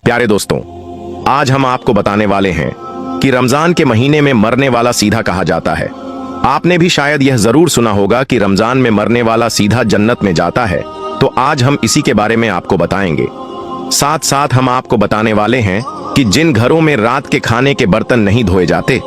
प्यारे दोस्तों, आज हम आपको बताने वाले हैं कि रमजान के महीने में मरने वाला सीधा कहा जाता है। आपने भी शायद यह जरूर सुना होगा कि रमजान में मरने वाला सीधा जन्नत में जाता है। तो आज हम इसी के बारे में आपको बताएंगे। साथ साथ हम आपको बताने वाले हैं कि जिन घरों में रात के खाने के बर्तन नहीं धोए जाते,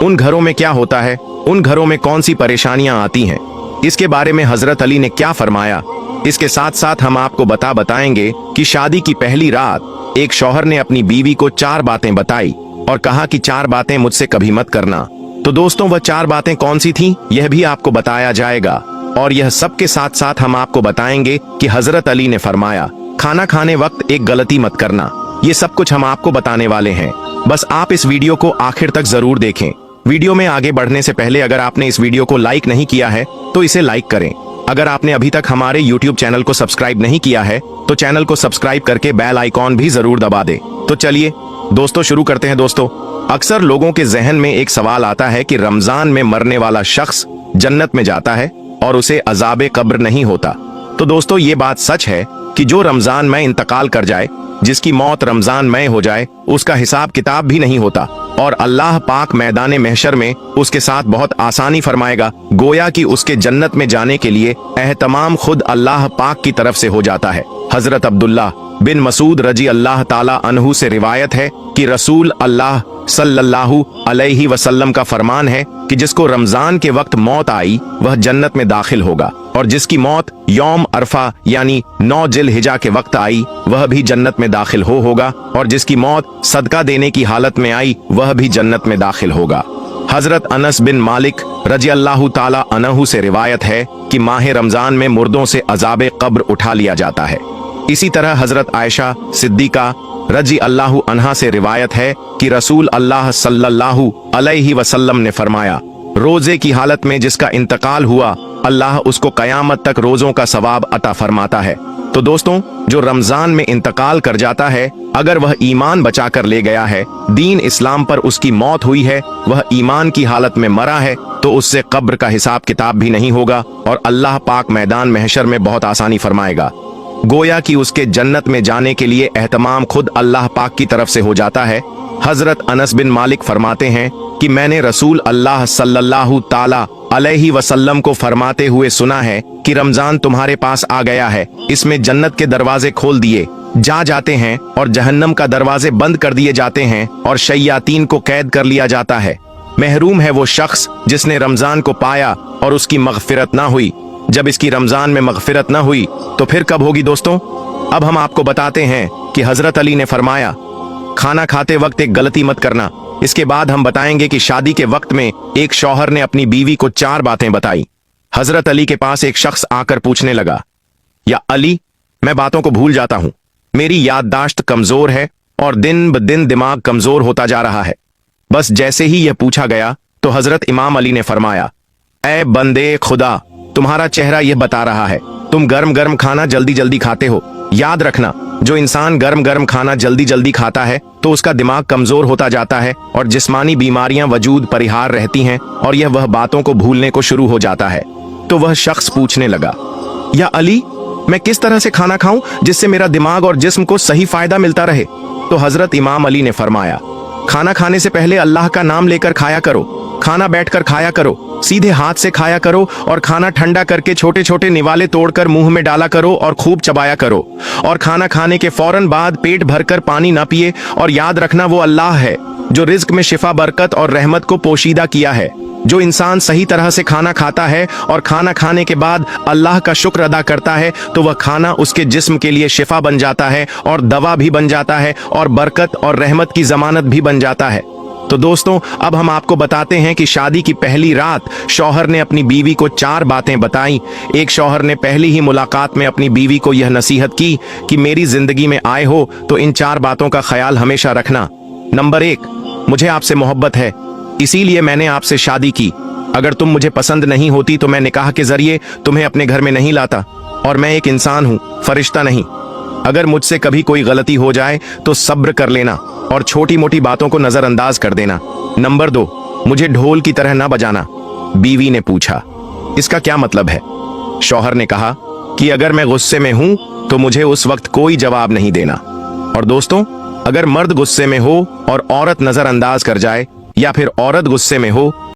उन घरों में क्या होता है, उन घरों में कौन सी परेशानियां आती हैं, इसके बारे में हजरत अली ने क्या फरमाया। इसके साथ साथ हम आपको बताएंगे कि शादी की पहली रात एक शौहर ने अपनी बीवी को 4 बातें बताई और कहा कि 4 बातें मुझसे कभी मत करना। तो दोस्तों, वह 4 बातें कौन सी थीं, यह भी आपको बताया जाएगा। और यह सब के साथ साथ हम आपको बताएंगे कि हजरत अली ने फरमाया खाना खाने वक्त एक गलती मत करना। ये सब कुछ हम आपको बताने वाले हैं। बस आप इस वीडियो को आखिर तक जरूर देखें। वीडियो में आगे बढ़ने से पहले अगर आपने इस वीडियो को लाइक नहीं किया है तो इसे लाइक करें। अगर आपने अभी तक हमारे YouTube चैनल को सब्सक्राइब नहीं किया है तो चैनल को सब्सक्राइब करके बेल आइकॉन भी जरूर दबा दे। तो चलिए दोस्तों शुरू करते हैं। दोस्तों, अक्सर लोगों के जहन में एक सवाल आता है कि रमजान में मरने वाला शख्स जन्नत में जाता है और उसे अजाबे कब्र नहीं होता। तो दोस्तों, ये बात सच है कि जो रमजान में इंतकाल कर जाए, जिसकी मौत रमजान में हो जाए, उसका हिसाब किताब भी नहीं होता और अल्लाह पाक मैदान महशर में उसके साथ बहुत आसानी फरमाएगा। गोया कि उसके जन्नत में जाने के लिए एहतमाम खुद अल्लाह पाक की तरफ से हो जाता है। हजरत अब्दुल्ला बिन मसूद रजी अल्लाह ताला अन्हु से रिवायत है कि रसूल अल्लाह सल्लल्लाहु अलैहि वसल्लम का फरमान है कि जिसको रमजान के वक्त मौत आई वह जन्नत में दाखिल होगा, और जिसकी मौत यौम अरफा यानी 9 जिलहिजा के वक्त आई वह भी जन्नत में दाखिल होगा, और जिसकी मौत सदका देने की हालत में आई वह भी जन्नत में दाखिल होगा। हजरत अनस बिन मालिक रजी अल्लाह ताला अन्हु से रिवायत है कि माह रमजान में मुर्दों से अजाबे कब्र उठा लिया जाता है। इसी तरह हजरत आयशा सिद्दीका रजी अल्लाह अन्हा से रिवायत है कि रसूल अल्लाह सल्लल्लाहु अलैहि वसल्लम ने फरमाया रोजे की हालत में जिसका इंतकाल हुआ अल्लाह उसको कयामत तक रोजों का सवाब अता फरमाता है। तो दोस्तों, जो रमजान में इंतकाल कर जाता है, अगर वह ईमान बचा कर ले गया है, दीन इस्लाम पर उसकी मौत हुई है, वह ईमान की हालत में मरा है, तो उससे कब्र का हिसाब किताब भी नहीं होगा और अल्लाह पाक मैदान महशर में बहुत आसानी फरमाएगा। गोया कि उसके जन्नत में जाने के लिए एहतमाम खुद अल्लाह पाक की तरफ से हो जाता है। हजरत अनस बिन मालिक फरमाते हैं कि मैंने रसूल अल्लाह सल्लल्लाहु ताला अलैहि वसल्लम को फरमाते हुए सुना है कि रमजान तुम्हारे पास आ गया है, इसमें जन्नत के दरवाजे खोल दिए जाते हैं और जहन्नम का दरवाजे बंद कर दिए जाते हैं और शैयातीन को कैद कर लिया जाता है। महरूम है वो शख्स जिसने रमजान को पाया और उसकी मगफिरत ना हुई। जब इसकी रमजान में मगफिरत ना हुई तो फिर कब होगी दोस्तों? अब हम आपको बताते हैं कि हजरत अली ने फरमाया खाना खाते वक्त एक गलती मत करना। इसके बाद हम बताएंगे कि शादी के वक्त में एक शौहर ने अपनी बीवी को 4 बातें बताई। हजरत अली के पास एक शख्स आकर पूछने लगा, या अली, मैं बातों को भूल जाता हूं, मेरी याददाश्त कमजोर है और दिन ब दिन दिमाग कमजोर होता जा रहा है। बस जैसे ही यह पूछा गया तो हजरत इमाम अली ने फरमाया, ऐ बंदे खुदा, तुम्हारा चेहरा यह बता रहा है तुम गर्म गर्म खाना जल्दी जल्दी खाते हो। याद रखना, जो इंसान गर्म गर्म खाना जल्दी जल्दी खाता है तो उसका दिमाग कमजोर होता जाता है और जिस्मानी बीमारियां वजूद परिहार रहती हैं और यह वह बातों को भूलने को शुरू हो जाता है। तो वह शख्स पूछने लगा, या अली, मैं किस तरह से खाना खाऊं जिससे मेरा दिमाग और जिस्म को सही फायदा मिलता रहे? तो हजरत इमाम अली ने फरमाया, खाना खाने से पहले अल्लाह का नाम लेकर खाया करो, खाना बैठकर खाया करो, सीधे हाथ से खाया करो और खाना ठंडा करके छोटे छोटे निवाले तोड़कर मुंह में डाला करो और खूब चबाया करो, और खाना खाने के फौरन बाद पेट भरकर पानी ना पिए। और याद रखना, वो अल्लाह है जो रिज्क में शिफा, बरकत और रहमत को पोशीदा किया है। जो इंसान सही तरह से खाना खाता है और खाना खाने के बाद अल्लाह का शुक्र अदा करता है तो वह खाना उसके जिस्म के लिए शिफा बन जाता है और दवा भी बन जाता है और बरकत और रहमत की जमानत भी बन जाता है। तो दोस्तों, अब हम आपको बताते हैं कि शादी की पहली रात शौहर ने अपनी बीवी को 4 बातें बताई। एक शौहर ने पहली ही मुलाकात में अपनी बीवी को यह नसीहत की कि मेरी जिंदगी में आए हो तो इन 4 बातों का ख्याल हमेशा रखना। नंबर 1, मुझे आपसे मोहब्बत है, इसीलिए मैंने आपसे शादी की। अगर तुम मुझे पसंद नहीं होती तो मैं निकाह के जरिए तुम्हें अपने घर में नहीं लाता, और मैं एक इंसान हूँ, फरिश्ता नहीं। अगर मुझसे कभी कोई गलती हो जाए तो सब्र कर लेना और छोटी मोटी बातों को नजरअंदाज कर देना। नंबर 2, मुझे ढोल की तरह ना बजाना। बीवी ने पूछा, इसका क्या मतलब है? शौहर ने कहा कि अगर मैं गुस्से में हूं तो मुझे उस वक्त कोई जवाब नहीं देना। और दोस्तों, अगर मर्द गुस्से में हो और औरत नजरअंदाज कर जाए या फिर औरत गुस्से में हो